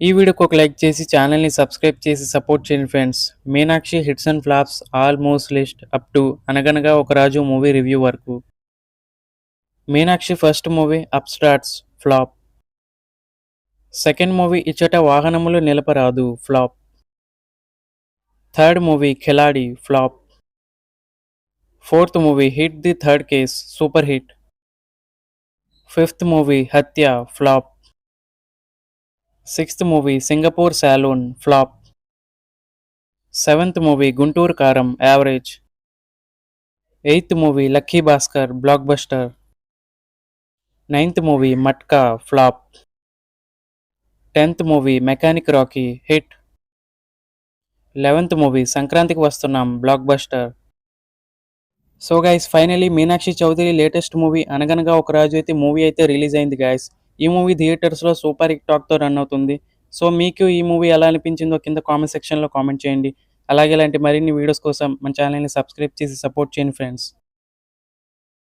ఈ వీడియోకి ఒక లైక్ చేసి ఛానల్ని సబ్స్క్రైబ్ చేసి సపోర్ట్ చేయండి friends. Meenakshi hits and flops almost list up to Anaganaga Oka Raju movie review వరకు. Meenakshi first movie upstarts flop. Second movie Ichata Vahanamulu Nilaparadu flop. Third movie Khiladi flop. Fourth movie hit the third case super hit. Fifth movie Hatya flop. Sixth movie Singapore saloon flop. Seventh movie Guntur Kaaram average. Eighth movie Lucky Bhaskar blockbuster. Ninth movie Matka flop. 10th movie mechanic Rocky hit. 11th movie సంక్రాంతికి వస్తున్నాం blockbuster. So guys finally Meenakshi Chaudhary latest movie Anaganaga Oka రాజు అయితే movie అయితే release అయింది guys. ఈ movie థియేటర్స్లో super hit టాక్తో run అవుతుంది. So మీకు ఈ మూవీ ఎలా అనిపించిందో కింద కామెంట్ సెక్షన్లో కామెంట్ చేయండి. అలాగే ఇలాంటి మరిన్ని వీడియోస్ కోసం మన ఛానల్ని సబ్స్క్రైబ్ చేసి సపోర్ట్ చేయండి ఫ్రెండ్స్.